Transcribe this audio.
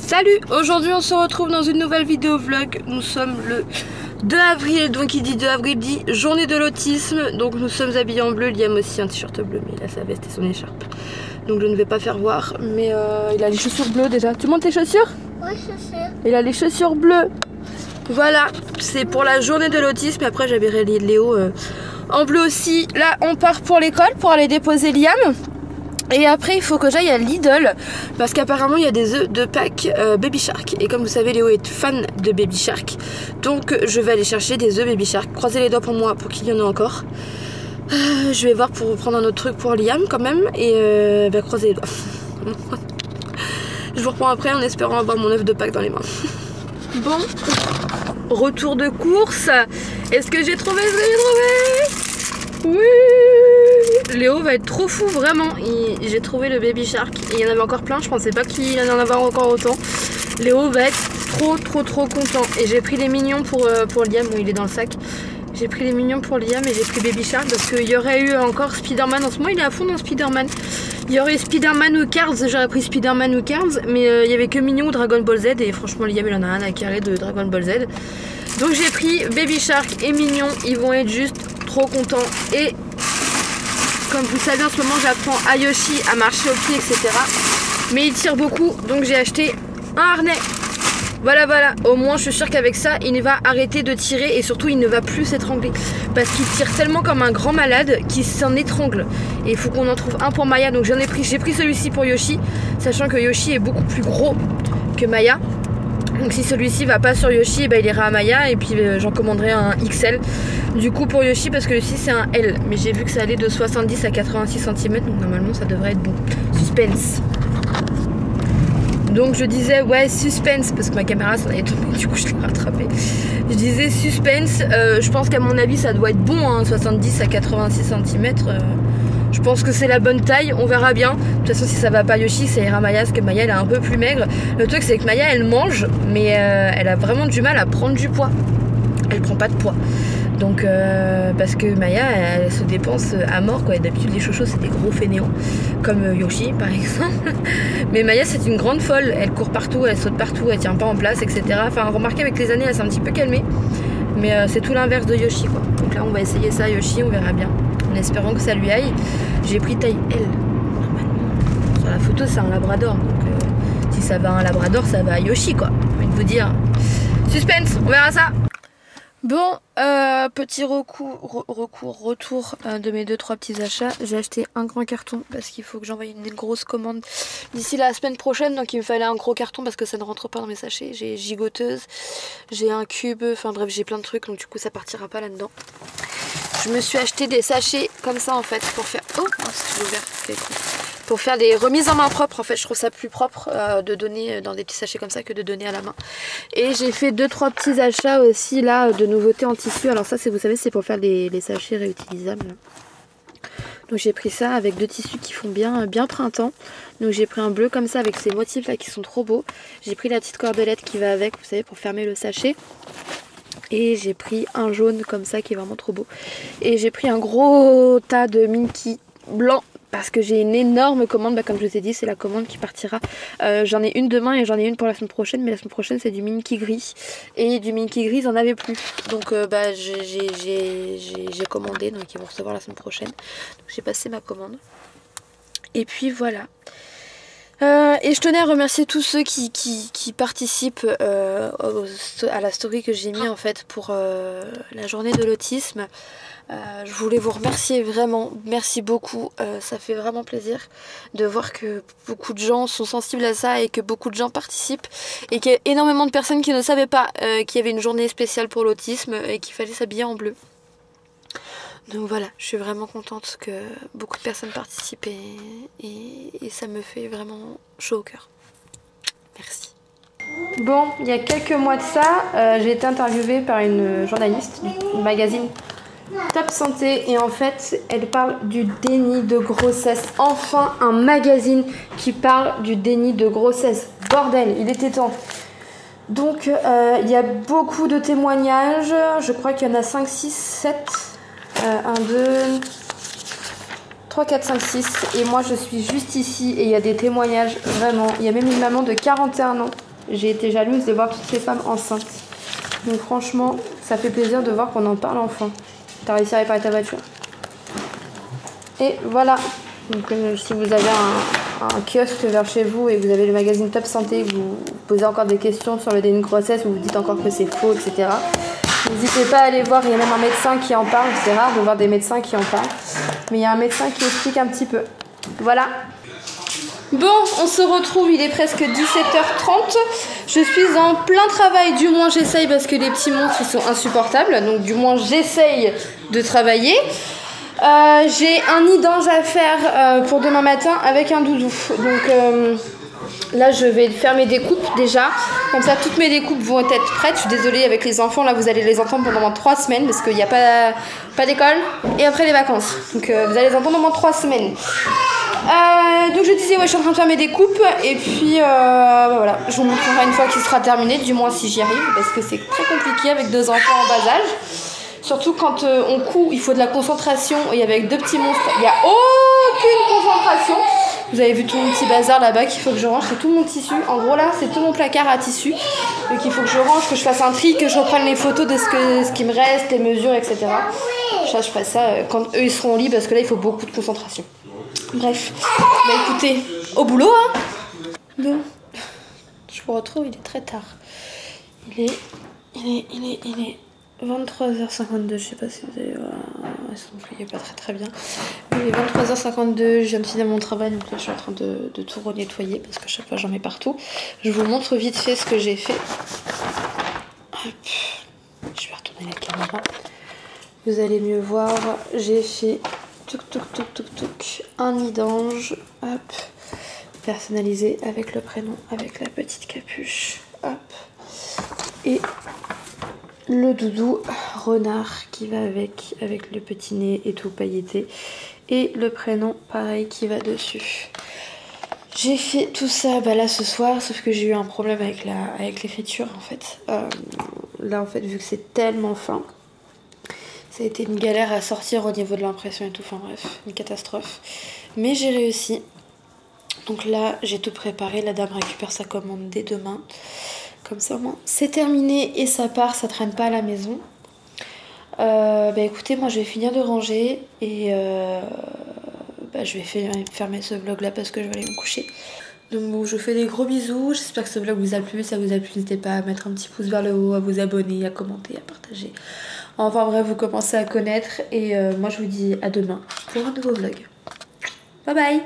Salut, aujourd'hui on se retrouve dans une nouvelle vidéo vlog. Nous sommes le 2 avril, donc qui dit 2 avril dit journée de l'autisme. Donc nous sommes habillés en bleu, Liam aussi un t-shirt bleu, mais il a sa veste et son écharpe. Donc je ne vais pas faire voir, mais il a les chaussures bleues déjà. Tu montes tes chaussures? Oui, chaussures. Il a les chaussures bleues. Voilà, c'est pour la journée de l'autisme. Après j'habillerai Léo en bleu aussi. Là on part pour l'école pour aller déposer Liam. Et après il faut que j'aille à Lidl parce qu'apparemment il y a des œufs de Pâques Baby Shark. Et comme vous savez Léo est fan de Baby Shark. Donc je vais aller chercher des œufs Baby Shark. Croisez les doigts pour moi pour qu'il y en ait encore. Je vais voir pour prendre un autre truc pour Liam quand même. Et croisez les doigts. Je vous reprends après en espérant avoir mon œuf de Pâques dans les mains. Bon, retour de course. Est-ce que j'ai trouvé ce que j'ai trouvé? Oui. Léo va être trop fou vraiment. J'ai trouvé le Baby Shark. Et il y en avait encore plein, je pensais pas qu'il y en avait encore autant. Léo va être trop content. Et j'ai pris les mignons pour Liam. Bon, il est dans le sac. J'ai pris les mignons pour Liam et j'ai pris Baby Shark parce qu'il y aurait eu encore Spider-Man. En ce moment il est à fond dans Spider-Man. Il y aurait eu Spider-Man ou Cars, j'aurais pris Spider-Man ou Cars. Mais il y avait que Mignon ou Dragon Ball Z. Et franchement Liam il en a rien à carrer de Dragon Ball Z. Donc j'ai pris Baby Shark et Mignon. Ils vont être juste trop contents. Et comme vous savez en ce moment j'apprends à Yoshi à marcher au pied etc. Mais il tire beaucoup donc j'ai acheté un harnais. Voilà, au moins je suis sûre qu'avec ça il va arrêter de tirer et surtout il ne va plus s'étrangler parce qu'il tire tellement comme un grand malade qu'il s'en étrangle. Et il faut qu'on en trouve un pour Maya, donc j'ai pris celui-ci pour Yoshi, sachant que Yoshi est beaucoup plus gros que Maya. Donc si celui-ci va pas sur Yoshi, il ira à Maya et puis j'en commanderai un XL du coup pour Yoshi parce que Yoshi c'est un L. Mais j'ai vu que ça allait de 70 à 86 cm donc normalement ça devrait être bon. Suspense. Donc je disais ouais suspense parce que ma caméra s'en est tombée, du coup je l'ai rattrapée. Je disais suspense, je pense qu'à mon avis ça doit être bon, hein, 70 à 86 cm. Je pense que c'est la bonne taille, on verra bien. De toute façon si ça va pas Yoshi, ça ira Maya parce que Maya elle est un peu plus maigre. Le truc c'est que Maya elle mange mais elle a vraiment du mal à prendre du poids. Elle prend pas de poids. Donc parce que Maya elle se dépense à mort quoi. D'habitude les chochos c'est des gros fainéants comme Yoshi par exemple. Mais Maya c'est une grande folle. Elle court partout, elle saute partout, elle tient pas en place etc. Enfin remarquez avec les années elle s'est un petit peu calmée. Mais c'est tout l'inverse de Yoshi quoi. Donc là on va essayer ça Yoshi, on verra bien. En espérant que ça lui aille. J'ai pris taille L. Normalement. Sur la photo c'est un labrador. Donc si ça va à un labrador ça va à Yoshi quoi. J'ai envie de vous dire. Suspense, on verra ça. Bon, petit retour de mes 2-3 petits achats. J'ai acheté un grand carton parce qu'il faut que j'envoie une grosse commande d'ici la semaine prochaine. Donc il me fallait un gros carton parce que ça ne rentre pas dans mes sachets. J'ai gigoteuse, j'ai un cube, enfin bref j'ai plein de trucs donc du coup ça partira pas là-dedans. Je me suis acheté des sachets comme ça en fait pour faire... Oh, c'est ouvert, c'est cool. Pour faire des remises en main propre en fait, je trouve ça plus propre de donner dans des petits sachets comme ça que de donner à la main. Et j'ai fait 2-3 petits achats aussi là de nouveautés en tissu. Alors ça c'est, vous savez, c'est pour faire les sachets réutilisables. Donc j'ai pris ça avec 2 tissus qui font bien printemps. Donc j'ai pris un bleu comme ça avec ces motifs là qui sont trop beaux. J'ai pris la petite cordelette qui va avec, vous savez, pour fermer le sachet. Et j'ai pris un jaune comme ça qui est vraiment trop beau. Et j'ai pris un gros tas de Minky blanc. Parce que j'ai une énorme commande, comme je vous ai dit, c'est la commande qui partira. J'en ai une demain et j'en ai une pour la semaine prochaine. Mais la semaine prochaine c'est du Minky gris. Et du Minky gris ils en avaient plus. Donc j'ai commandé, donc ils vont recevoir la semaine prochaine. Donc j'ai passé ma commande. Et puis voilà. Et je tenais à remercier tous ceux qui participent à la story que j'ai mis en fait pour la journée de l'autisme. Je voulais vous remercier vraiment, merci beaucoup, ça fait vraiment plaisir de voir que beaucoup de gens sont sensibles à ça et que beaucoup de gens participent et qu'il y a énormément de personnes qui ne savaient pas qu'il y avait une journée spéciale pour l'autisme et qu'il fallait s'habiller en bleu. Donc voilà, je suis vraiment contente que beaucoup de personnes participent et ça me fait vraiment chaud au cœur. Merci. Bon, il y a quelques mois de ça, j'ai été interviewée par une journaliste du magazine Top Santé et en fait elle parle du déni de grossesse. Enfin un magazine qui parle du déni de grossesse. Bordel, il était temps. Donc il y a beaucoup de témoignages. Je crois qu'il y en a 5, 6, 7. 1, 2, 3, 4, 5, 6. Et moi je suis juste ici et il y a des témoignages vraiment. Il y a même une maman de 41 ans j'ai été jalouse de voir toutes ces femmes enceintes. Donc franchement, ça fait plaisir de voir qu'on en parle enfin. T'as réussi à réparer ta voiture. Et voilà. Donc si vous avez un kiosque vers chez vous et que vous avez le magazine Top Santé, que vous posez encore des questions sur le début de grossesse ou vous dites encore que c'est faux, etc. N'hésitez pas à aller voir, il y a même un médecin qui en parle. C'est rare de voir des médecins qui en parlent. Mais il y a un médecin qui explique un petit peu. Voilà. Bon, on se retrouve, il est presque 17h30. Je suis en plein travail, du moins j'essaye parce que les petits monstres ils sont insupportables. Donc du moins j'essaye de travailler. J'ai un nid d'ange à faire pour demain matin avec un doudou. Donc là je vais faire mes découpes déjà. Comme ça toutes mes découpes vont être prêtes. Je suis désolée avec les enfants, là vous allez les entendre pendant 3 semaines parce qu'il n'y a pas d'école et après les vacances. Donc vous allez les entendre pendant 3 semaines. Donc je disais ouais je suis en train de faire mes découpes et puis voilà, je vous montrerai une fois qu'il sera terminé, du moins si j'y arrive parce que c'est très compliqué avec 2 enfants en bas âge. Surtout quand on coud, il faut de la concentration et avec 2 petits monstres, il n'y a aucune concentration. Vous avez vu tout mon petit bazar là-bas qu'il faut que je range, c'est tout mon tissu. En gros là, c'est tout mon placard à tissu. Donc il faut que je range, que je fasse un tri, que je reprenne les photos de ce qui me reste, les mesures, etc. Ça, je ferai ça quand eux ils seront au lit parce que là il faut beaucoup de concentration. Bref, bah écoutez, au boulot hein. Bon, je vous retrouve, il est très tard. Il est 23h52, je sais pas si vous allez voir, son plié pas très bien. Il est 23h52, je viens de finir mon travail, donc là je suis en train de tout renettoyer parce qu'à chaque fois j'en mets partout. Je vous montre vite fait ce que j'ai fait. Hop. Je vais retourner la caméra. Vous allez mieux voir, j'ai fait un nid d'ange, hop, personnalisé avec le prénom, avec la petite capuche, hop, et le doudou renard qui va avec le petit nez et tout pailleté, et le prénom pareil qui va dessus. J'ai fait tout ça là ce soir, sauf que j'ai eu un problème avec l'écriture en fait. Là en fait vu que c'est tellement fin, ça a été une galère à sortir au niveau de l'impression et tout, enfin bref, une catastrophe. Mais j'ai réussi. Donc là, j'ai tout préparé, la dame récupère sa commande dès demain. Comme ça, au moins, c'est terminé et ça part, ça traîne pas à la maison. Bah écoutez, moi je vais finir de ranger et je vais fermer ce vlog là parce que je vais aller me coucher. Donc bon, je vous fais des gros bisous, j'espère que ce vlog vous a plu, si ça vous a plu n'hésitez pas à mettre un petit pouce vers le haut, à vous abonner, à commenter, à partager. Enfin bref, vous commencez à connaître et moi je vous dis à demain pour un nouveau vlog. Bye bye.